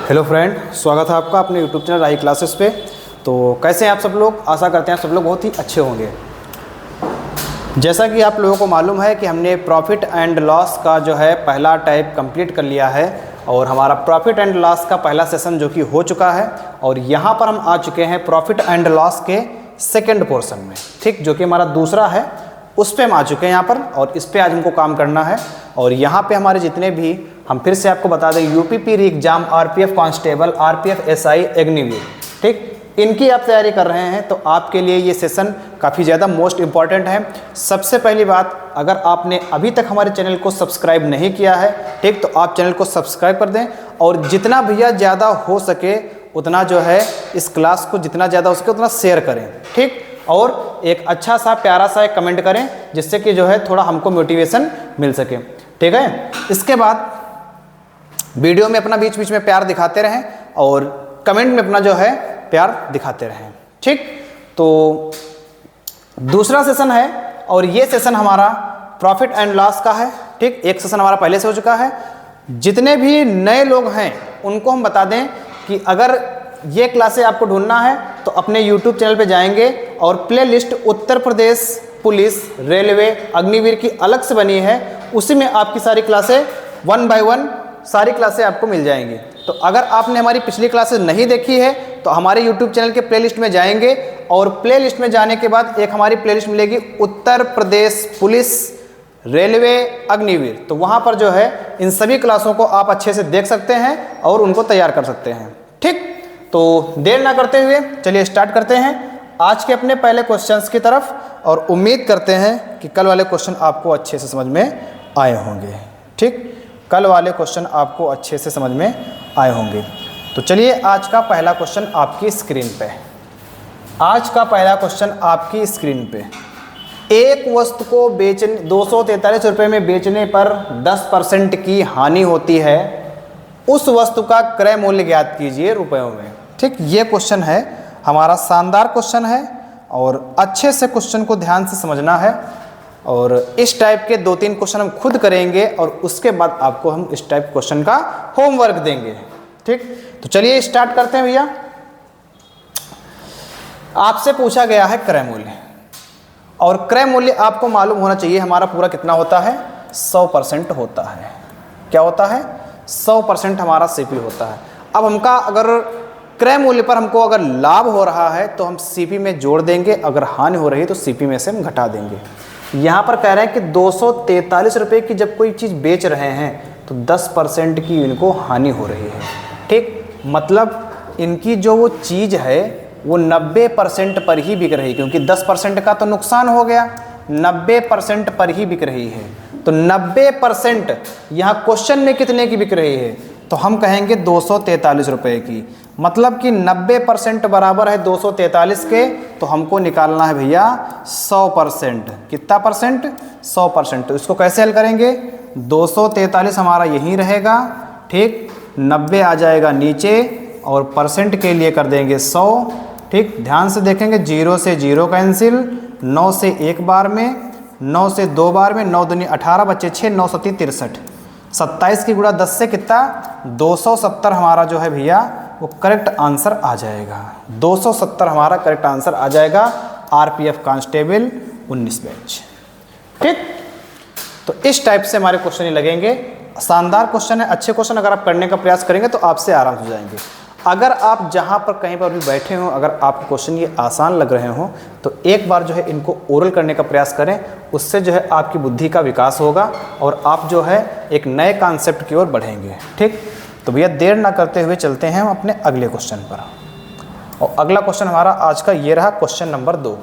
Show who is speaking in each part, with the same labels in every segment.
Speaker 1: Hello friend, स्वागत है आपका अपने यूट्यूब चैनल राही क्लासेस पे। तो कैसे हैं आप सब लोग? आशा करते हैं आप सब लोग बहुत ही अच्छे होंगे। जैसा कि आप लोगों को मालूम है कि हमने प्रॉफिट एंड लॉस का जो है पहला टाइप कंप्लीट कर लिया है और हमारा प्रॉफिट एंड लॉस का पहला सेशन जो कि हो चुका है और यहाँ पर हम आ चुके हैं प्रॉफिट एंड लॉस के सेकेंड पोर्शन में, ठीक, जो कि हमारा दूसरा है, उस पर हम आ चुके हैं यहाँ पर और इस पर आज हमको काम करना है। और यहाँ पे हमारे जितने भी, हम फिर से आपको बता दें, यूपीपी री exam, RPF constable, RPF SI, Agniveer, ठीक, इनकी आप तैयारी कर रहे हैं तो आपके लिए ये सेशन काफ़ी ज़्यादा मोस्ट इम्पॉर्टेंट है। सबसे पहली बात, अगर आपने अभी तक हमारे चैनल को सब्सक्राइब नहीं किया है, ठीक, तो आप चैनल को सब्सक्राइब कर दें और जितना भैया ज़्यादा हो सके उतना जो है इस क्लास को जितना ज़्यादा हो सके उतना शेयर करें, ठीक, और एक अच्छा सा प्यारा सा एक कमेंट करें जिससे कि जो है थोड़ा हमको मोटिवेशन मिल सके, ठीक है। इसके बाद वीडियो में अपना बीच बीच में प्यार दिखाते रहें और कमेंट में अपना जो है प्यार दिखाते रहें, ठीक। तो दूसरा सेशन है और ये सेशन हमारा प्रॉफिट एंड लॉस का है, ठीक। एक सेशन हमारा पहले से हो चुका है। जितने भी नए लोग हैं उनको हम बता दें कि अगर ये क्लासें आपको ढूंढना है तो अपने YouTube चैनल पे जाएंगे और playlist Uttar Pradesh police, railway, Agniveer की अलग से बनी है, उसी में आपकी सारी क्लासें 1 बाय 1 सारी क्लासें आपको मिल जाएंगी। तो अगर आपने हमारी पिछली क्लासेस नहीं देखी है तो हमारे YouTube चैनल के प्लेलिस्ट में जाएंगे और प्लेलिस्ट में जाने के बाद एक हमारी प्लेलिस्ट मिलेगी उत्तर प्रदेश पुलिस, रेलवे, अग्निवीर। तो वहाँ पर जो है इन सभी क्लासों को आप अच्छे से देख सकते हैं और उनको तैयार कर सकते हैं, ठीक। तो देर ना करते हुए चलिए स्टार्ट करते हैं आज के अपने पहले क्वेश्चंस की तरफ और उम्मीद करते हैं कि कल वाले क्वेश्चन आपको अच्छे से समझ में आए होंगे, ठीक। कल वाले क्वेश्चन आपको अच्छे से समझ में आए होंगे। तो चलिए आज का पहला क्वेश्चन आपकी स्क्रीन पे। आज का पहला क्वेश्चन आपकी स्क्रीन पे, एक वस्तु को बेचने 243 रुपये में बेचने पर 10% की हानि होती है, उस वस्तु का क्रय मूल्य ज्ञात कीजिए रुपयों में, ठीक। ये क्वेश्चन है हमारा, शानदार क्वेश्चन है और अच्छे से क्वेश्चन को ध्यान से समझना है और इस टाइप के 2-3 क्वेश्चन हम खुद करेंगे और उसके बाद आपको हम इस टाइप क्वेश्चन का होमवर्क देंगे, ठीक। तो चलिए स्टार्ट करते हैं भैया। आपसे पूछा गया है क्रय मूल्य और क्रय मूल्य आपको मालूम होना चाहिए हमारा पूरा कितना होता है, 100% होता है। क्या होता है? 100% हमारा सीपी होता है। अब हमका अगर क्रय मूल्य पर हमको अगर लाभ हो रहा है तो हम सीपी में जोड़ देंगे, अगर हानि हो रही है तो सीपी में से हम घटा देंगे। यहाँ पर कह रहे हैं कि 243 रुपये की जब कोई चीज़ बेच रहे हैं तो 10% की इनको हानि हो रही है, ठीक। मतलब इनकी जो वो चीज़ है वो 90% पर ही बिक रही है, क्योंकि 10% का तो नुकसान हो गया, 90% पर ही बिक रही है। तो 90% यहाँ क्वेश्चन में कितने की बिक रही है तो हम कहेंगे 243 रुपये की। मतलब कि 90% बराबर है 243 के, तो हमको निकालना है भैया 100%। कितना परसेंट? 100%। तो इसको कैसे हल करेंगे? 243 हमारा यहीं रहेगा, ठीक, 90 आ जाएगा नीचे और परसेंट के लिए कर देंगे 100, ठीक। ध्यान से देखेंगे, 0 से 0 कैंसिल, 9 से 1 बार में, 9 से 2 बार में, 9 दूनी 18 बच्चे 6, 9 सती 63, 27 की गुणा 10 से कितना? 270 हमारा जो है भैया वो करेक्ट आंसर आ जाएगा। 270 हमारा करेक्ट आंसर आ जाएगा आरपीएफ कांस्टेबल 19 बैच, ठीक। तो इस टाइप से हमारे क्वेश्चन ही लगेंगे। शानदार क्वेश्चन है, अच्छे क्वेश्चन अगर आप करने का प्रयास करेंगे तो आपसे आराम हो जाएंगे। अगर आप जहाँ पर कहीं पर भी बैठे हों, अगर आपको क्वेश्चन ये आसान लग रहे हों तो एक बार जो है इनको ओरल करने का प्रयास करें, उससे जो है आपकी बुद्धि का विकास होगा और आप जो है एक नए कॉन्सेप्ट की ओर बढ़ेंगे, ठीक। तो भैया देर ना करते हुए चलते हैं हम अपने अगले क्वेश्चन पर। और अगला क्वेश्चन हमारा आज का ये रहा, क्वेश्चन नंबर 2।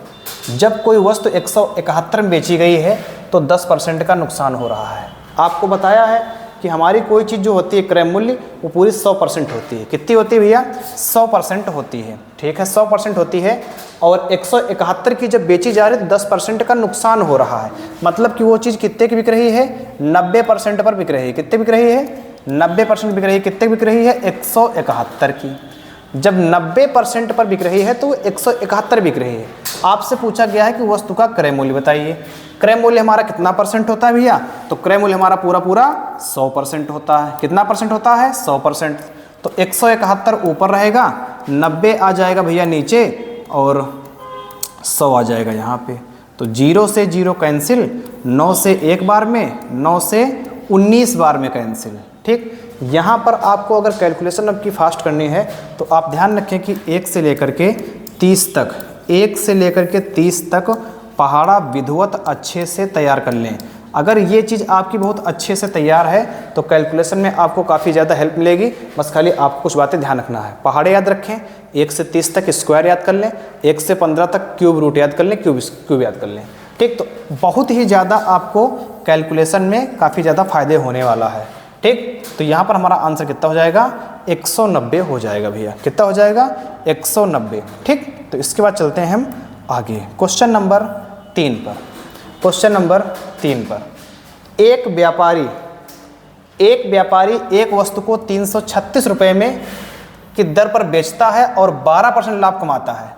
Speaker 1: जब कोई वस्तु 171 में बेची गई है तो 10% का नुकसान हो रहा है। आपको बताया है कि हमारी कोई चीज़ जो होती है क्रय मूल्य वो पूरी 100% होती है। कितनी होती है भैया? 100% होती है, ठीक है, 100% होती है। और 171 की जब बेची जा रही है तो 10% का नुकसान हो रहा है। मतलब कि वो चीज़ कितने की बिक रही है? 90% पर बिक रही है। कितने बिक रही है? 90% बिक रही है। कितने बिक रही है? 171 की। जब 90% पर बिक रही है तो 171 बिक रही है। आपसे पूछा गया है कि वस्तु का क्रय मूल्य बताइए। क्रय मूल्य हमारा कितना परसेंट होता है भैया? तो क्रय मूल्य हमारा पूरा पूरा 100% होता है। कितना परसेंट होता है? 100%। तो 171 ऊपर रहेगा, 90 आ जाएगा भैया नीचे और 100 आ जाएगा यहाँ पे। तो 0 से 0 कैंसिल, 9 से 1 बार में, 9 से 19 बार में कैंसिल। ठीक, यहाँ पर आपको अगर कैलकुलेशन अब की फास्ट करनी है तो आप ध्यान रखें कि 1 से लेकर के 30 तक, 1 से लेकर के 30 तक पहाड़ा विधिवत अच्छे से तैयार कर लें। अगर ये चीज़ आपकी बहुत अच्छे से तैयार है तो कैलकुलेशन में आपको काफ़ी ज़्यादा हेल्प मिलेगी। बस खाली आपको कुछ बातें ध्यान रखना है। पहाड़े याद रखें, 1 से 30 तक स्क्वायर याद कर लें, 1 से 15 तक क्यूब रूट याद कर लें, क्यूब याद कर लें। ठीक, तो बहुत ही ज़्यादा आपको कैलकुलेशन में काफ़ी ज़्यादा फायदे होने वाला है। ठीक, तो यहाँ पर हमारा आंसर कितना हो जाएगा? 190 हो जाएगा भैया। कितना हो जाएगा? 190। ठीक, तो इसके बाद चलते हैं हम आगे क्वेश्चन नंबर 3 पर। क्वेश्चन नंबर 3 पर एक व्यापारी एक वस्तु को 336 रुपये में की दर पर बेचता है और 12% लाभ कमाता है।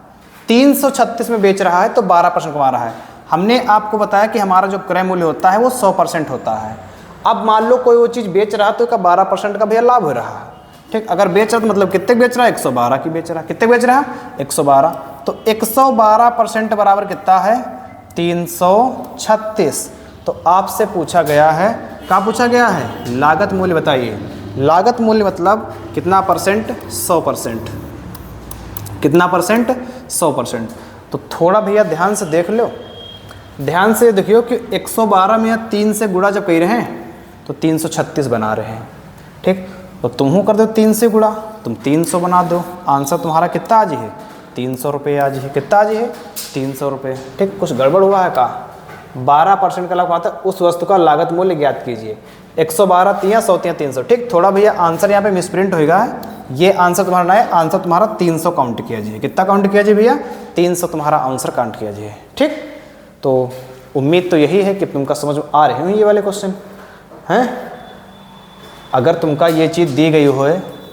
Speaker 1: 336 में बेच रहा है तो 12% कमा रहा है। हमने आपको बताया कि हमारा जो क्रय मूल्य होता है वो 100% होता है। अब मान लो कोई वो चीज़ बेच रहा है तो 12% का भैया लाभ हो रहा है। ठीक, अगर बेच रहा है तो मतलब कितने बेच रहा है? 112 की बेच रहा है। कितने बेच रहा है? 112। तो 112% बराबर कितना है? 336। तो आपसे पूछा गया है, कहाँ पूछा गया है? लागत मूल्य बताइए। लागत मूल्य मतलब कितना परसेंट? 100%। कितना परसेंट? 100%। तो थोड़ा भैया ध्यान से देख लो, ध्यान से देखियो कि 112 में या 3 से गुणा जब कर रहे हैं तो 336 बना रहे हैं। ठीक, तो तुम कर दो 3 से गुणा, तुम 300 बना दो। आंसर तुम्हारा कितना आज है? 300 रुपये आज है। कितना आज है? 300 रुपये। ठीक, कुछ गड़बड़ हुआ है का? 12% का लाभ आता है, उस वस्तु का लागत मूल्य ज्ञात कीजिए। 112 तिया 100 तिया 300। ठीक, थोड़ा भैया आंसर यहाँ पे मिसप्रिंट होगा। ये आंसर तुम्हारा ना है, आंसर तुम्हारा 300 काउंट किया जाए। कितना काउंट किया जाए भैया? 300 तुम्हारा आंसर काउंट किया जाए। ठीक, तो उम्मीद तो यही है कि तुमका समझ में आ रहे हो ये वाले क्वेश्चन हैं। अगर तुमका ये चीज़ दी गई हो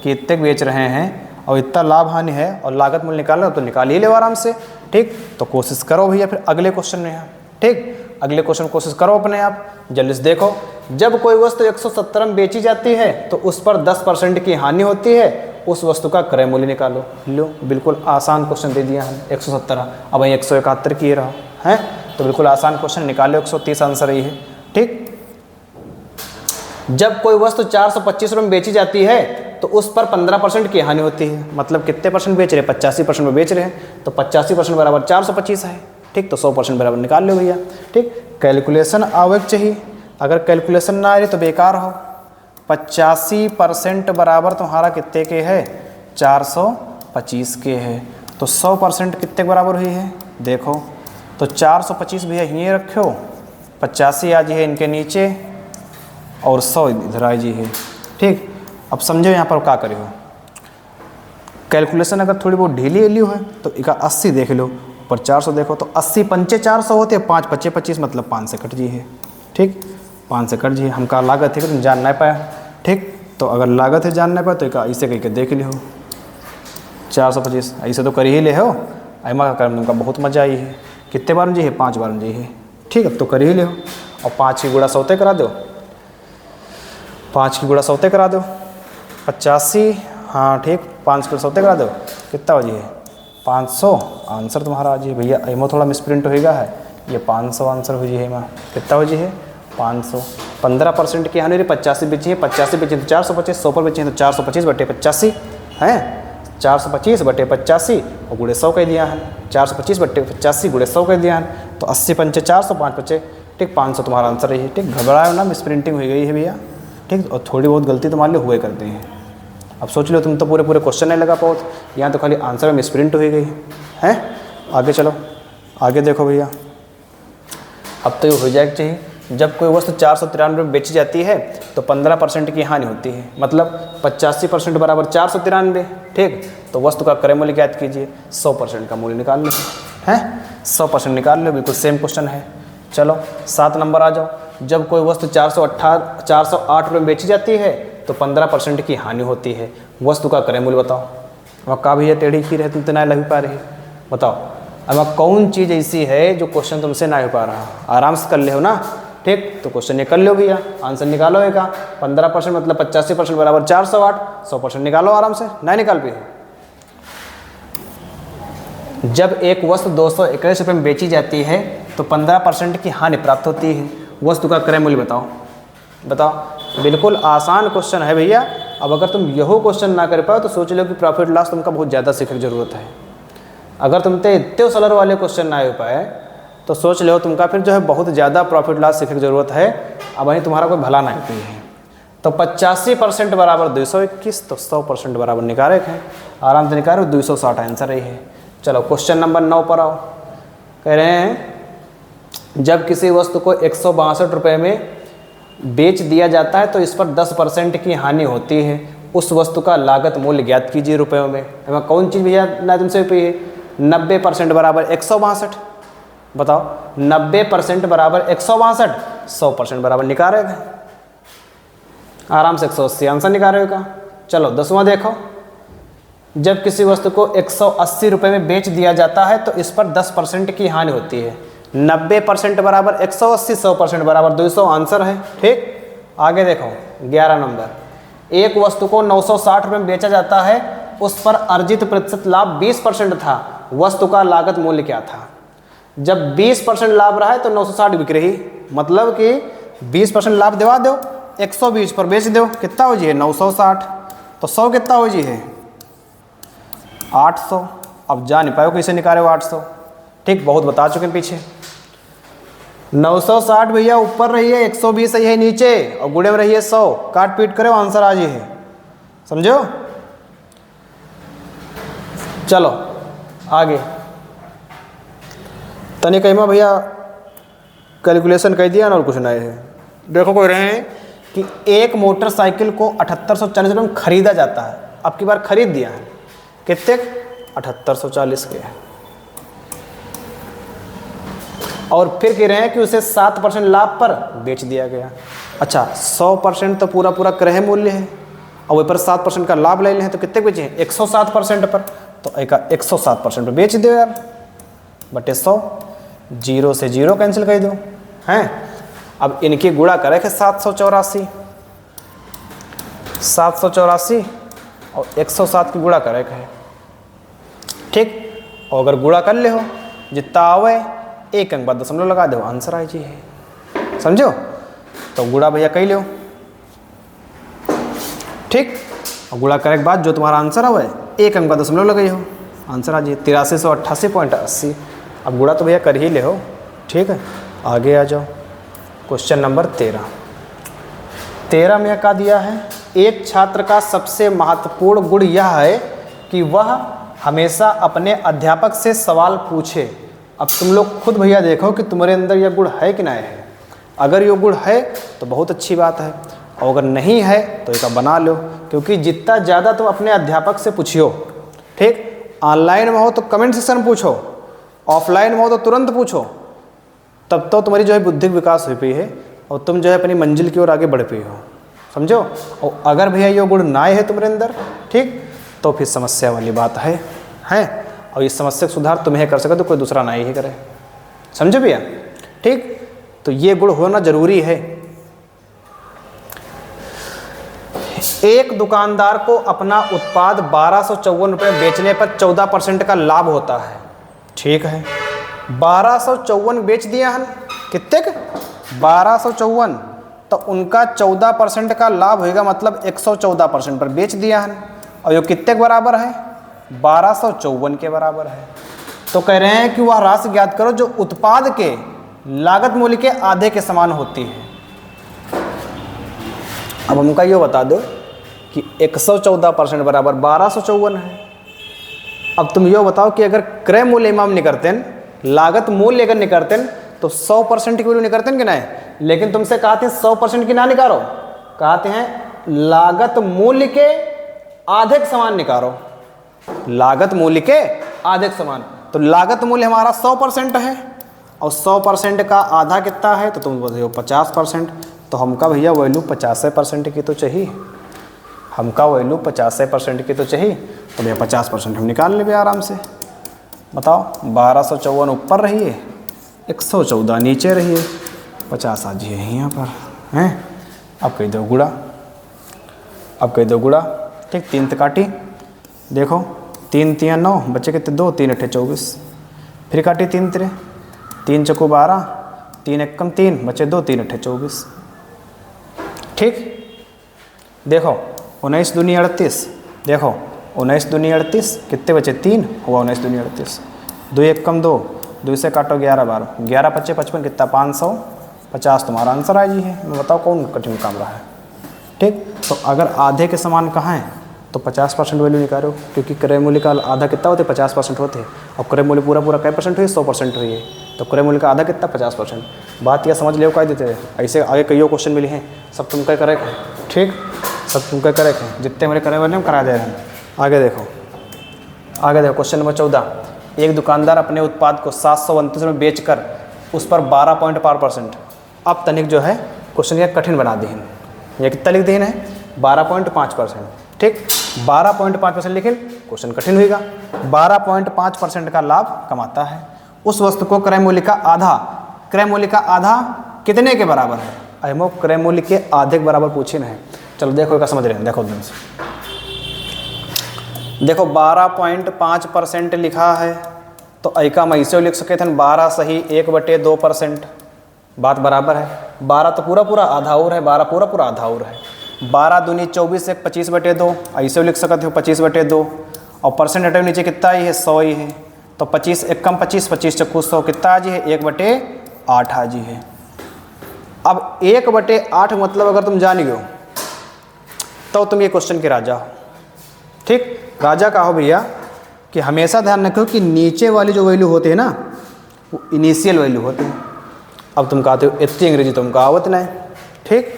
Speaker 1: कि इतने बेच रहे हैं और इतना लाभ हानि है और लागत मूल्य निकालना तो निकाल ही ले आराम से। ठीक, तो कोशिश करो भैया फिर अगले क्वेश्चन में। ठीक, अगले क्वेश्चन कोशिश करो अपने आप। जल्दी से देखो, जब कोई वस्तु 170 में बेची जाती है तो उस पर 10% की हानि होती है, उस वस्तु का क्रय मूल्य निकालो। लो, बिल्कुल आसान क्वेश्चन दे दिया हम। 170 अब वहीं 171 किए रहा है, तो बिल्कुल आसान क्वेश्चन निकालो। 130 आंसर यही है। ठीक, जब कोई वस्तु 425 रुपये में बेची जाती है तो उस पर 15% की हानि होती है। मतलब कितने परसेंट बेच रहे हैं? 85% में बेच रहे हैं, तो 85% बराबर 425 है। ठीक, तो 100% बराबर निकाल लो भैया। ठीक, कैलकुलेशन आवे चाहिए, अगर कैलकुलेशन ना आ रही तो बेकार हो। 85% बराबर तुम्हारा कितने के है? 425 के है। तो 100% कितने के बराबर हुई है? देखो, तो 425 भैया यहीं रखो, 85 आ जी है इनके नीचे और 100 इधर आ जी है। ठीक, अब समझो यहाँ पर क्या करियो। कैलकुलेशन अगर थोड़ी बहुत ढीली है तो इका 80 देख लो, ऊपर 400 देखो, तो 80 पंचे 400 होते हैं, 5 पच्चे 25, मतलब 5 से कट जी है। ठीक, 5 से कट जी, हमका लागत है कि तुम जान नहीं पाया। ठीक, तो अगर लागत है जान नहीं पाया तो इका ऐसे कह के देख ली हो। 425 ऐसे तो कर ही ले हो। ऐमा का कर्म तुमका बहुत मजा आई है। कितने बार में जी है? 5 बार में जी है। ठीक, अब तो कर ही ले हो। और 5 की गुणा 100 करा दो, 5 की गुणा 100 करा दो, 85। हाँ ठीक, 5 की 100 करा दो, कितना हो जी है? 500 आंसर तुम्हारा आ जी भैया। एमो थोड़ा मिसप्रिंट होएगा है, ये 500 आंसर हो जी है। माँ कितना हो जी है? 500। 15% की हानि 85 बेची है, 85 बेची तो 425, 100 पर बेची है तो 425 बटे 85 हैं, 425 बटे 85 और गुड़े 100 कह दिया है। 425 बटे 85 गुड़े 100 कह दिया है, तो 80 पंचे 400, 5 बचे। ठीक, 500 तुम्हारा आंसर रही है। ठीक, घबराए ना, मिसप्रिंटिंग हो गई है भैया। ठीक, और थोड़ी बहुत गलती तो मान लो हुए करते हैं। अब सोच लो, तुम तो पूरे क्वेश्चन नहीं लगा पाओ, यहाँ तो खाली आंसर में मिसप्रिंट हो गई है। आगे चलो, आगे देखो भैया। अब तो ये हो जाएगा चाहिए, जब कोई वस्तु 493 में बेची जाती है तो 15% की हानि होती है, मतलब 85% बराबर 493। ठीक, तो वस्तु का क्रय मूल्य ज्ञात कीजिए। 100% का मूल्य निकाल लो है, 100% निकाल लो। बिल्कुल सेम क्वेश्चन है। चलो 7 नंबर आ जाओ। जब कोई वस्तु 408 रुपये में बेची जाती है तो 15% की हानि होती है, वस्तु का क्रय मूल्य बताओ। वह का भैया टेढ़ी खीर है, तुम तो ना लग पा रही, बताओ अब वह कौन चीज़ ऐसी है जो क्वेश्चन तुमसे ना हो पा रहा। आराम से कर ले हो ना, ठीक। तो क्वेश्चन ये कर लो भैया, आंसर निकालो एक 15% मतलब 85% बराबर 408, 100% निकालो आराम से, ना निकाल पाए। जब एक वस्तु 221 रुपये में बेची जाती है तो 15% की हानि प्राप्त होती है। वस्तु का क्रय मूल्य बताओ, बताओ। बिल्कुल आसान क्वेश्चन है भैया। अब अगर तुम यहो क्वेश्चन ना कर पाओ तो सोच लो कि प्रॉफिट लॉस तुमका बहुत ज़्यादा सीखने की ज़रूरत है। अगर तुमसे इतने सरल वाले क्वेश्चन ना हो पाए तो सोच लो तुमका फिर जो है बहुत ज़्यादा प्रॉफिट लॉस सीखने की ज़रूरत है। अब वहीं तुम्हारा कोई भला नहीं हुई है। तो 85% बराबर 221, तो 100% बराबर निकाले हैं, आराम से निकालो। 260 आंसर रही है। चलो क्वेश्चन नंबर 9 पर आओ। कह रहे हैं जब किसी वस्तु को 162 रुपये में बेच दिया जाता है तो इस पर 10% की हानि होती है। उस वस्तु का लागत मूल्य ज्ञात कीजिए रुपयों में। हमें कौन चीज़ भैया ना तुमसे पे है? 90% बराबर 162, बताओ। 90% बराबर 162, 100% बराबर निकाले गए, आराम से 180 आंसर निकालेगा। चलो 10वां देखो। जब किसी वस्तु को 180 रुपये में बेच दिया जाता है तो इस पर 10% की हानि होती है। 90% बराबर 180, 100% बराबर 200 आंसर है, ठीक। आगे देखो 11 नंबर। एक वस्तु को 960 रुपये में बेचा जाता है, उस पर अर्जित प्रतिशत लाभ 20% था। वस्तु का लागत मूल्य क्या था? जब 20% लाभ रहा है तो 960 बिक रही, मतलब कि 20% लाभ दिवा दो, 120 पर बेच दो, कितना हो जी है 960, तो 100 कितना हो जी है 800। अब जा नहीं पाओ कैसे निकाले हो 800, ठीक। बहुत बता चुके हैं पीछे। 960 भैया ऊपर रही है, 120 है नीचे, और गुड़े में रही है 100। काट पीट करो आंसर आज ही है, समझो। चलो आगे तनी कहीं भैया कैलकुलेशन कह दिया ना और कुछ नहीं है। देखो कोई रहे हैं कि एक मोटरसाइकिल को 7840 रुपये में खरीदा जाता है। अब की बार खरीद दिया है, कितने? 7840 के। और फिर कह रहे हैं कि उसे 7% लाभ पर बेच दिया गया। अच्छा 100% तो पूरा पूरा क्रय मूल्य है और वही पर 7% का लाभ ले लें तो कितने बेचे हैं? 107% पर। तो एक 107% पर बेच दो यार, बटे 100, 0 से 0 कैंसिल कर दो हैं। अब इनकी गुणा करें कि 784 और 107 की गुणा करें है, ठीक। और अगर गुणा कर ले हो जितना आवे एक अंक बाद दशमलव लगा दो, आंसर आई जी है, समझो। तो गुणा भैया कही लो, ठीक। और गुणा करे के बाद जो तुम्हारा आंसर आवे एक अंक बाद दशमलव लगाई हो, आंसर आ जी 8388.80। अब गुणा तो भैया कर ही ले हो, ठीक है। आगे आ जाओ क्वेश्चन नंबर 13 में क्या दिया है? एक छात्र का सबसे महत्वपूर्ण गुण यह है कि वह हमेशा अपने अध्यापक से सवाल पूछे। अब तुम लोग खुद भैया देखो कि तुम्हारे अंदर यह गुण है कि नहीं है। अगर ये गुण है तो बहुत अच्छी बात है, और अगर नहीं है तो इसका बना लो, क्योंकि जितना ज़्यादा तुम अपने अध्यापक से पूछियो, ठीक। ऑनलाइन में हो तो कमेंट सेक्शन में पूछो, ऑफलाइन में हो तो तुरंत पूछो, तब तो तुम्हारी जो है बुद्धि विकास हो पाई है और तुम जो है अपनी मंजिल की ओर आगे बढ़ पाई हो, समझो। और अगर भैया ये गुण ना है तुम्हारे अंदर, ठीक, तो फिर समस्या वाली बात है। और इस समस्या का सुधार तुम्हें कर सके तो कोई दूसरा ना ही करे, समझो भैया, ठीक। तो ये गुण होना जरूरी है। एक दुकानदार को अपना उत्पाद 1254 रुपये बेचने पर 14% का लाभ होता है, ठीक है। 1254 बेच दिया है, कितने का? 1254, तो उनका 14% का लाभ होगा, मतलब 114% पर बेच दिया है। और ये कितने के बराबर है? 1254 के बराबर है। तो कह रहे हैं कि वह राशि ज्ञात करो जो उत्पाद के लागत मूल्य के आधे के समान होती है। अब हमका ये बता दो कि 114% बराबर 1254 है। अब तुम ये बताओ कि अगर क्रय मूल्य इमाम निकलते हैं, लागत मूल्य अगर निकलते हैं तो 100% की वैल्यू निकलते हैं कि नहीं? लेकिन तुमसे कहते हैं 100% की ना निकालो, कहते हैं लागत मूल्य के आधे के समान निकालो, लागत मूल्य के आधे के समान। तो लागत मूल्य हमारा 100% है और 100% का आधा कितना है? तो तुम बोलो 50%। तो हमका भैया वैल्यू 50% की तो चाहिए, हमका वैल्यू 50% की तो चाहिए। तो भैया 50% हम निकाल लेंगे आराम से। बताओ 1254 ऊपर रही है, 114 नीचे रही है, 50 आ जी है यहाँ पर हैं। अब कह दो गुड़ा, अब कह दो गुड़ा, ठीक। 3 काटी, देखो 3 3 9, बच्चे कितने 2, 3 8 24, फिर काटी 3 3 3 चौको 12, 3 1 3, बच्चे 2, 3 8 24, ठीक। देखो 19 दूनी 38, देखो 19 दूनी 38, कितने बचे 3 हुआ, 19 दूनी 38, 2 1 2, 2 से काटो 11 12, 11 25 55, कितना 550 तुम्हारा आंसर आ जी है। मैं बताओ कौन कठिन काम रहा है, ठीक। तो अगर आधे के समान कहाँ है तो 50% वैल्यू निकालो, क्योंकि क्रय मूल्य का आधा कितना होते हैं 50% होते हैं। और क्रय मूल्य पूरा पूरा कै परसेंट हुई 100% हुई है, तो क्रय मूल्य का आधा कितना 50%। बात यह समझ लियो क्या देते हैं, ऐसे आगे कई क्वेश्चन मिले हैं, सब तुम क्या करेक्ट है, ठीक, सब तुम क्या करेक्ट है, जितने मेरे क्रय वाले हम करा दे रहे हैं। आगे देखो, आगे देखो क्वेश्चन नंबर 14, एक दुकानदार अपने उत्पाद को 729 में बेचकर उस पर 12.5%। अब तनिक जो है क्वेश्चन यह कठिन बना दी है, यह कितना लिख देना है 12.5%, ठीक। 12.5% लिखे क्वेश्चन कठिन होगा। 12.5% का लाभ कमाता है, उस वस्तु को क्रय मूल्य का आधा, क्रय मूल्य का आधा कितने के बराबर है, अमो क्रय मूल्य के आधे के बराबर पूछे ना है। चलो देखो क्या समझ रहे हैं, देखो एकदम से, देखो 12.5% लिखा है, तो ऐका मैं इसे लिख सके थे 12 सही 1/2%, बात बराबर है। 12 तो पूरा पूरा आधा और है, 12 पूरा पूरा आधा और है। 12 दूनी 24 1 25/2, ऐसे लिख सकते हो 25/2, और परसेंट हटे नीचे कितना ही है 100 ही है, तो 25 1 कम 25, 25 चक्कू 100, कितना आ जी है 1/8 आ जी है। अब 1/8 मतलब अगर तुम जान गए तो तुम ये क्वेश्चन के राजा हो, ठीक। राजा का हो भैया कि हमेशा ध्यान रखो कि नीचे वाली जो वैल्यू होते हैं ना वो इनिशियल वैल्यू होते हैं। अब तुम कहते हो इतनी अंग्रेजी तुम कहावत ना है, ठीक।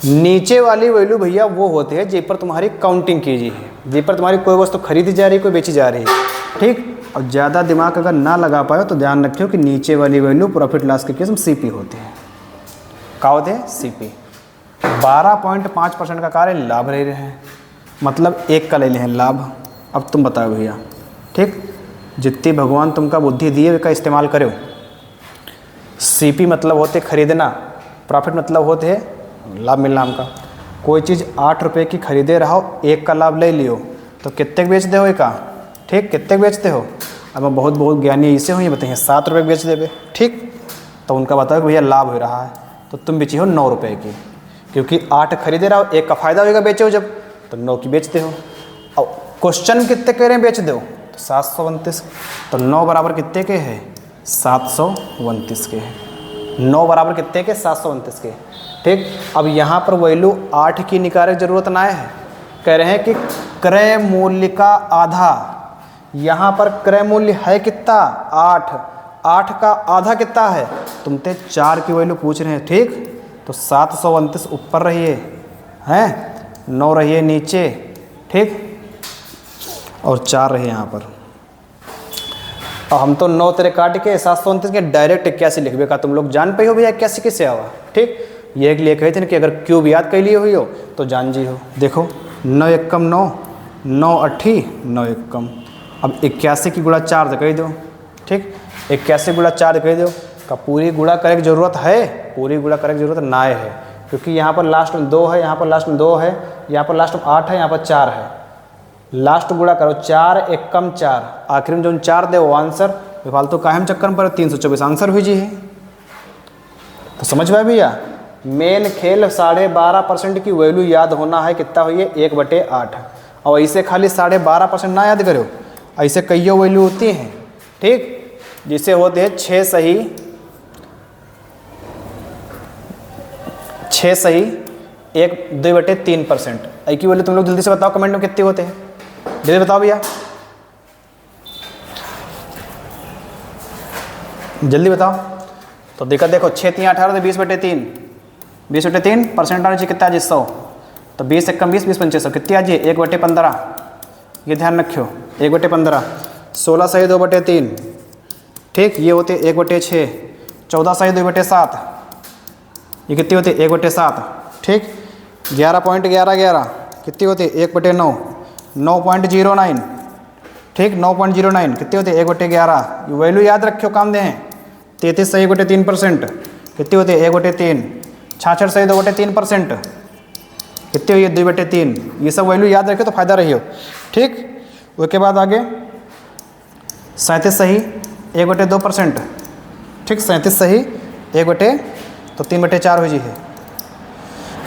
Speaker 1: नीचे वाली वैल्यू भैया वो होते हैं जिस पर तुम्हारी काउंटिंग कीजिए है, जिस पर तुम्हारी कोई वस्तु खरीदी जा रही है, कोई बेची जा रही है, ठीक। और ज़्यादा दिमाग अगर ना लगा पाए तो ध्यान रखियो कि नीचे वाली वैल्यू प्रॉफिट लॉस के केस में सीपी होते हैं। क्या होते हैं सीपी। 12.5% का कार्य लाभ रह रहे हैं, मतलब एक का ले लें लाभ। अब तुम बताओ भैया, ठीक, जितनी भगवान तुमका बुद्धि दिए उसका इस्तेमाल करो। सीपी मतलब होते खरीदना, प्रॉफिट मतलब होते है लाभ मिलना हमका। कोई चीज़ 8 रुपये की खरीदे रहो, एक का लाभ ले लियो तो कितने बेच दे हो एक का, ठीक, कितने बेचते हो। अब मैं बहुत बहुत ज्ञानी ऐसे हो ये बताइए 7 रुपये बेच देवे, ठीक। तो उनका बताओ कि भैया लाभ हो रहा है, तो तुम बेची हो 9 रुपये की, क्योंकि 8 खरीदे रहो, एक का फायदा होगा बेचे हो जब, तो 9 की बेचते हो। और क्वेश्चन कितने कह रहे हैं बेच दो, तो 729, तो 9 बराबर कितने के है 729 के है, 9 बराबर कितने के 729 के, ठीक। अब यहाँ पर वैल्यू 8 की निकालने की जरूरत ना है, कह रहे हैं कि क्रय मूल्य का आधा। यहाँ पर क्रय मूल्य है कितना 8, 8 का आधा कितना है, तुम ते 4 की वैल्यू पूछ रहे हैं, ठीक। तो 729 ऊपर रहिए हैं, 9 रहिए नीचे, ठीक, और 4 रहिए यहाँ पर। और हम तो 9 तेरे काट के 729 के डायरेक्ट 81 लिखबे का, तुम लोग जान पे हो भैया 81 किससे आवा, ठीक। ये के लिए कहे थे ना कि अगर क्यूब याद कर लिए हुई हो तो जान जी हो। देखो 9 1 9, 9 8 9 1। अब 81 की गुणा 4 कह दो, ठीक, 81 गुणा 4 कह दो का पूरी गुणा करे की जरूरत है, पूरी गुणा करे की जरूरत ना है, क्योंकि यहाँ पर लास्ट में 2 है, यहाँ पर लास्ट में 2 है, यहाँ पर लास्ट में 8 है, यहाँ पर 4 है। लास्ट गुणा करो 4 1 4, आखिर में जो 4 दे वो आंसर, फालतू कायम चक्कर पर 324 आंसर हुई जी है। तो समझ पाए भैया, मेन खेल 12.5% की वैल्यू याद होना है, कितना हुई है 1/8। और ऐसे खाली 12.5% ना याद करो, ऐसे कई वैल्यू होती हैं, ठीक, जिसे होते हैं 6 सही 2/3%। ऐ की वैल्यू तुम लोग जल्दी से बताओ कमेंट में कितने होते हैं, जल्दी बताओ भैया, जल्दी बताओ। तो दिक्कत देखो 6 3 18 तो 20/3, 20/3% आना चाहिए, कितना जी 100, तो 20 1 20, 20 25 कितनी आ जाए 1/15। ये ध्यान रखियो 1/15, 16 सही 2/3, ठीक, ये होते 1/6, 14 सही 2/7, ये कितनी होती है 1/7, ठीक। 11.11 11 कितनी होती है 1/9, 9.09, ठीक 9.09 कितने होते हैं 1/11। वैल्यू याद रखियो, काम दे हैं। 33 सही 1/3%, कितने होते हैं 1/3। 66 सही 2/3%, कितने हुई 2/3। ये सब वैल्यू याद रखियो तो फायदा रहियो, ठीक। उसके बाद आगे 37 सही 1/2%, ठीक 37 सही 3/4 हो जी है,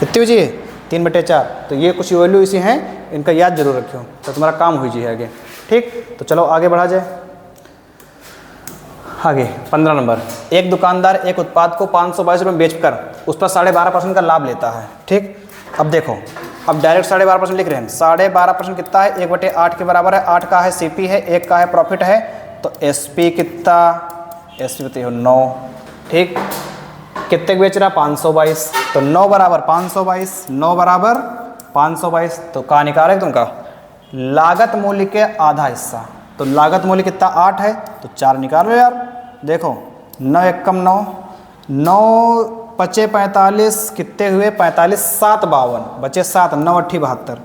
Speaker 1: कितनी हो जी है 3/4। तो ये कुछ वैल्यू इसी हैं, इनका याद जरूर रखियो तो तुम्हारा काम हो जी है आगे, ठीक। तो चलो आगे बढ़ा जाए। आगे 15 नंबर, एक दुकानदार एक उत्पाद को 522 रुपये में बेचकर उस पर 12.5% का लाभ लेता है, ठीक। अब देखो, अब डायरेक्ट 12.5% लिख रहे हैं। 12.5% कितना है 1/8 के बराबर है। 8 का है सीपी है, 1 का है प्रॉफिट है, तो एसपी कितना, एसपी बताइए 9, ठीक। कितने बेच रहा 522, तो 9 बराबर 522, 9 बराबर 522। तो कहाँ निकाले तुमका लागत मूल्य के आधा हिस्सा, तो लागत मूल्य कितना 8 है, तो 4 निकाल लो यार। देखो 9 एकम 9, 9 बचे 45, कितने हुए 45, 7 52 बचे 7, 9 8 72,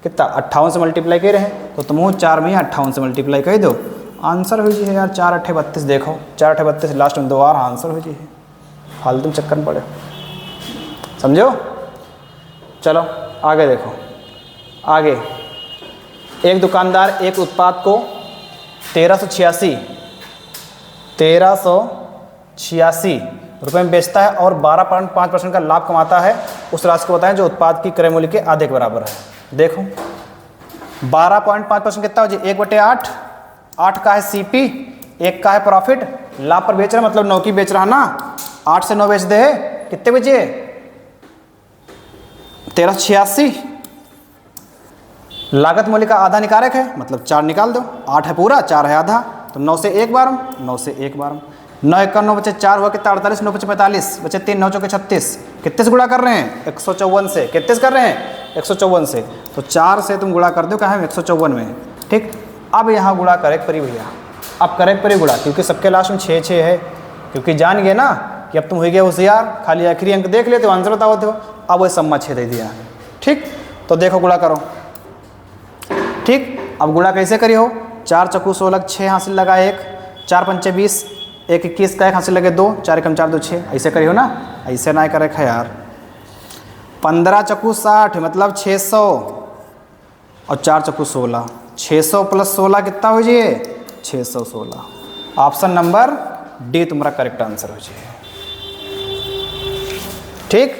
Speaker 1: कितना 58 से मल्टीप्लाई कर रहे हैं, तो तुम 4 में 58 से मल्टीप्लाई कर दो, आंसर हो जी है यार 4 8 32। देखो 4 8 32 लास्ट में 2 बार आंसर हो जी है, फालतू चक्कर में पड़े, समझो। चलो आगे देखो, आगे एक दुकानदार एक उत्पाद को 1386 रुपये में बेचता है और 12.5% का लाभ कमाता है। उस राशि को बताएं जो उत्पाद की क्रय मूल्य के आधे के बराबर है। देखो 12.5% कितना हो जी 1/8, 8 का है सीपी, 1 का है प्रॉफिट, लाभ पर बेच रहा मतलब 9 की बेच रहा ना, 8 से 9 बेच दे, कितने बचे 1386। लागत मूल्य का आधा निकारक है मतलब 4 निकाल दो, 8 है पूरा 4 है आधा, तो 9 से 1 बार, 9 से 1 बार, 9 1 9 बचे 4 हुआ कितना 48, 9 बचे 45, बचे 3, 9 चौके 36, कितने से गुणा कर रहे हैं 154 से, कितने से कर रहे हैं 154 से, तो 4 से तुम गुणा कर दो कहाँ है 154 में, ठीक। अब यहाँ गुणा करेक्ट परी भैया, अब करेक्ट परी गुणा, क्योंकि सबके लास्ट में 6 6 है, क्योंकि जान गए ना कि अब तुम हो गए होशियार, खाली आखिरी अंक देख लेते हो आंसर बताओ, अब वो सम्मा 6 दे दिया, ठीक। तो देखो गुणा करो, ठीक। अब गुणा कैसे करी हो, 4 चक्कू 16, 6 हासिल लगा 1, 4 पंचे 20, 1 21 का 1 हासिल लगे 2, 4 एकम 4 2 6, ऐसे करी हो ना, ऐसे ना कर रखा यार। 15 चक्कू 60 मतलब 600 और 4 चक्कू 16, 600 प्लस 16 कितना हो जाए 616। ऑप्शन नंबर डी तुम्हारा करेक्ट आंसर हो जाए, ठीक,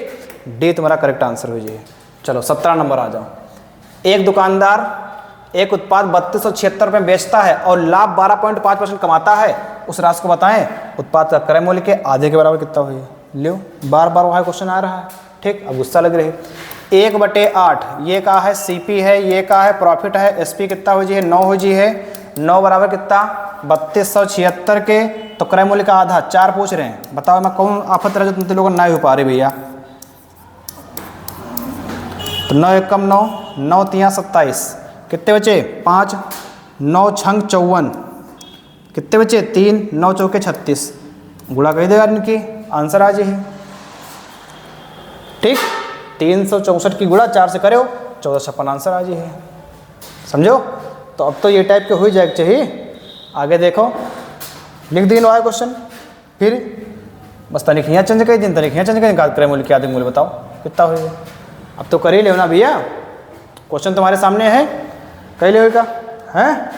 Speaker 1: डी तुम्हारा करेक्ट आंसर हो जाए। चलो 17 नंबर आ जाओ। एक दुकानदार एक उत्पाद 3276 रुपये में बेचता है और लाभ 12.5% कमाता है। उस राशि को बताएं उत्पाद का क्रय मूल्य के आधे के बराबर कितना हुई। लो बार बार वहाँ क्वेश्चन आ रहा है, ठीक। अब गुस्सा लग रही है। 1/8 ये का है सीपी है, ये का है प्रॉफिट है, एसपी कितना हो जी है 9 हो जी है, 9 बराबर कितना 3276 के, तो क्रय मूल्य का आधा 4 पूछ रहे हैं। बताओ मैं कौन आफत रहा जो तुम लोग नहीं हो पा रहे भैया। तो 9 एकम 9, 9 3 27, कितने बचे 5, 9 छंग 54, कितने बचे 3, 9 चौके 36, गुणा कर दो यार इनकी, आंसर आ जाए, ठीक। 364 की गुणा 4 से करो 1456 आंसर आ जाए, समझो। तो अब तो ये टाइप के हो जाए चाहिए। आगे देखो लिख दी है क्वेश्चन, फिर बस तनिखियाँ चेंज कर दिन, तनिखियाँ चेंज कर क्रय मूल्य के आधे मूल्य बताओ कितना होगा। अब तो कर ही ले ना भैया, क्वेश्चन तुम्हारे सामने है, कर ले का है।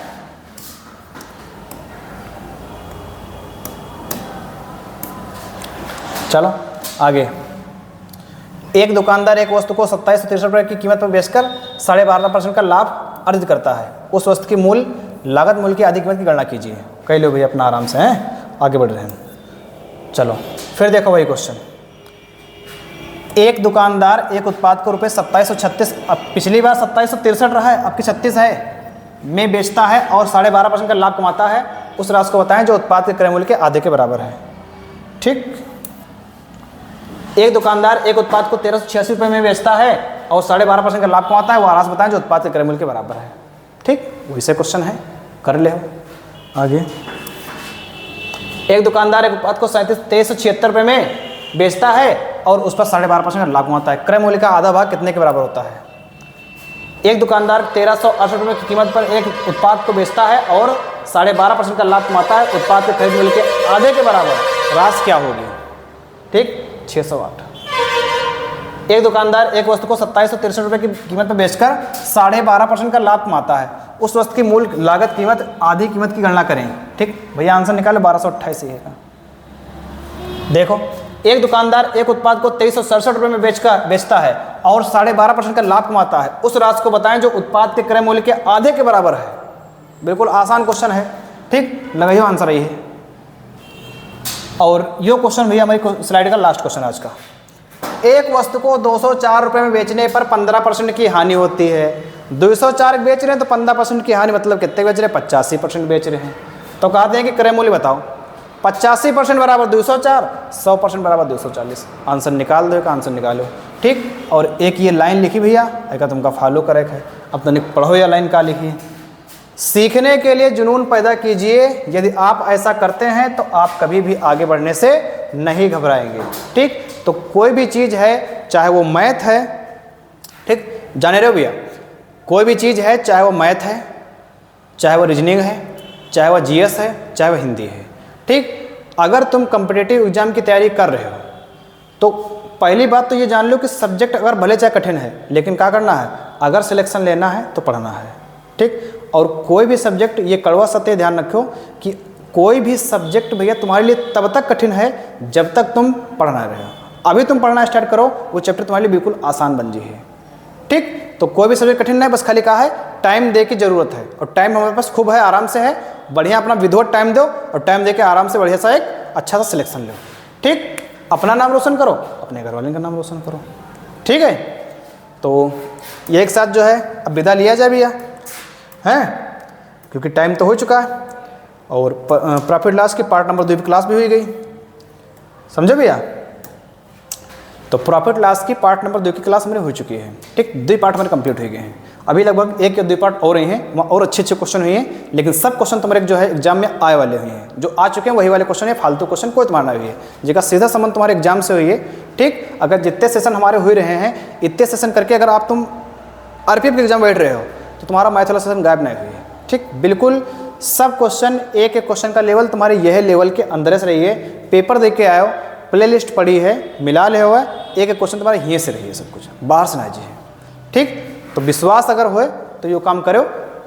Speaker 1: चलो आगे। एक दुकानदार एक वस्तु को 2763 रुपये की कीमत पर बेचकर 12.5% का लाभ अर्जित करता है। उस वस्तु की मूल लागत मूल्य की आधी कीमत की गणना कीजिए। कह लो भाई अपना आराम से, हैं आगे बढ़ रहे हैं। चलो फिर देखो वही क्वेश्चन। एक दुकानदार एक उत्पाद को रुपये 2736, अब पिछली बार 2763 रहा है, अब की 36 है, में बेचता है और 12.5% का लाभ कमाता है। उस राशि को बताएं जो उत्पाद के क्रय मूल्य के आधे के बराबर है, ठीक। एक दुकानदार एक उत्पाद को 1386 रुपये में बेचता है और 12.5% का लाभ कमाता है, वह राशि बताएं जो उत्पाद के क्रय मूल्य के बराबर है, ठीक। वही से क्वेश्चन है, कर ले आगे। एक दुकानदार एक उत्पाद को 2376 रुपये में बेचता है और उस पर 12.5% का लाभ कमाता है। क्रय मूल्य का आधा भाग कितने के बराबर होता है। एक दुकानदार 1368 रुपये की कीमत पर एक उत्पाद को बेचता है और 12.5% का लाभ कमाता है। उत्पाद के खरीद मूल्य के आधे के बराबर राशि क्या होगी? ठीक, 608। एक दुकानदार एक वस्तु को 2763 रुपये की कीमत पर बेचकर 12.5% का लाभ कमाता है। उस वस्तु की मूल लागत कीमत आधी कीमत की गणना करें। ठीक भैया, आंसर निकालो, 1228 ही है। देखो, एक दुकानदार एक उत्पाद को 2367 रुपये में बेचता है और 12.5% का लाभ कमाता है। उस राशि को बताएं जो उत्पाद के क्रय मूल्य के आधे के बराबर है। बिल्कुल आसान क्वेश्चन है। ठीक, लगाइए आंसर यही है। और ये क्वेश्चन भैया हमारी स्लाइड का लास्ट क्वेश्चन है आज का। एक वस्तु को 204 रुपये में बेचने पर 15% की हानि होती है। 204 बेच रहे हैं तो 15% की हानि, मतलब कितने बेच रहे हैं? 85% बेच रहे हैं। तो कहते हैं कि क्रय मूल्य बताओ। 85% बराबर 204, 100% बराबर 240। आंसर निकाल दो, आंसर निकालो। ठीक, और एक ये लाइन लिखी भैया, एक तुमका फॉलो करे है। अब तो पढ़ो यह लाइन का लिखी है। सीखने के लिए जुनून पैदा कीजिए, यदि आप ऐसा करते हैं तो आप कभी भी आगे बढ़ने से नहीं घबराएंगे। ठीक, तो कोई भी चीज़ है, चाहे वो मैथ है, ठीक, जाने रहे हो भैया, कोई भी चीज़ है, चाहे वो मैथ है, चाहे वो रीजनिंग है, चाहे वो जीएस है, चाहे वो हिंदी है। ठीक, अगर तुम कॉम्पिटिटिव एग्जाम की तैयारी कर रहे हो तो पहली बात तो ये जान लो कि सब्जेक्ट अगर भले चाहे कठिन है, लेकिन क्या करना है? अगर सिलेक्शन लेना है तो पढ़ना है। ठीक, और कोई भी सब्जेक्ट, ये कड़वा सत्य ध्यान रखो कि कोई भी सब्जेक्ट भैया तुम्हारे लिए तब तक कठिन है जब तक तुम पढ़ना रहे हो। अभी तुम पढ़ना स्टार्ट करो, वो चैप्टर तुम्हारे लिए बिल्कुल आसान बन जी है। ठीक, तो कोई भी सब्जेक्ट कठिन नहीं, बस खाली कहा है टाइम दे की ज़रूरत है, और टाइम हमारे पास खूब है, आराम से है। बढ़िया अपना विधवत टाइम दो और टाइम दे के आराम से बढ़िया सा एक अच्छा सा सिलेक्शन लो। ठीक, अपना नाम रोशन करो, अपने घर वाले का नाम रोशन करो। ठीक है, तो ये एक साथ जो है अब विदा लिया जाए भैया, हैं, क्योंकि टाइम तो हो चुका है। और प्रॉफिट लॉस की पार्ट नंबर 2 की क्लास भी हो गई, समझो भैया। तो प्रॉफिट लॉस की पार्ट नंबर 2 की क्लास मेरी हो चुकी है। ठीक, 2 पार्ट मेरे कंप्लीट हो गए हैं। अभी लगभग 1 या 2 पार्ट और रहे हैं, वहाँ और अच्छे क्वेश्चन हुए हैं, लेकिन सब क्वेश्चन तुम्हारे जो है एग्जाम में आए वाले हुए हैं। जो आ चुके हैं वही वाले क्वेश्चन है, फालतू क्वेश्चन कोई तुम्हारा नहीं हुई है, जिसका सीधा संबंध तुम्हारे एग्जाम से हुई है। ठीक, अगर जितने सेशन हमारे हो रहे हैं, इतने सेशन करके अगर आप तुम आरपीएफ के एग्जाम बैठ रहे हो तो तुम्हारा मैथ वाला सेशन गायब नहीं हुई है। ठीक, बिल्कुल सब क्वेश्चन, एक एक क्वेश्चन का लेवल तुम्हारे यह लेवल के अंदर से रही है। पेपर देख के आए हो, प्ले लिस्ट पढ़ी है, मिला ले हुआ है, एक एक क्वेश्चन तुम्हारे यहीं से रही है, सब कुछ बाहर से ना जी है। ठीक, तो विश्वास अगर हो तो ये काम करो,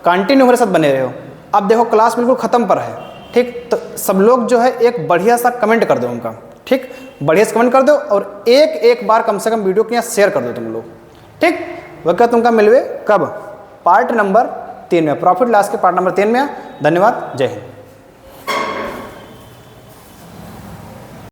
Speaker 1: कंटिन्यू मेरे साथ बने रहो। अब देखो क्लास बिल्कुल ख़त्म पर है। ठीक, तो सब लोग जो है एक बढ़िया सा कमेंट कर दो उनका। ठीक, बढ़िया से कमेंट कर दो और एक बार कम से कम वीडियो को यहाँ शेयर कर दो तुम लोग। ठीक, वह क्या तुमका मिलवे कब? पार्ट नंबर 3 में, प्रॉफिट लॉस के पार्ट नंबर 3 में। धन्यवाद, जय हिंद।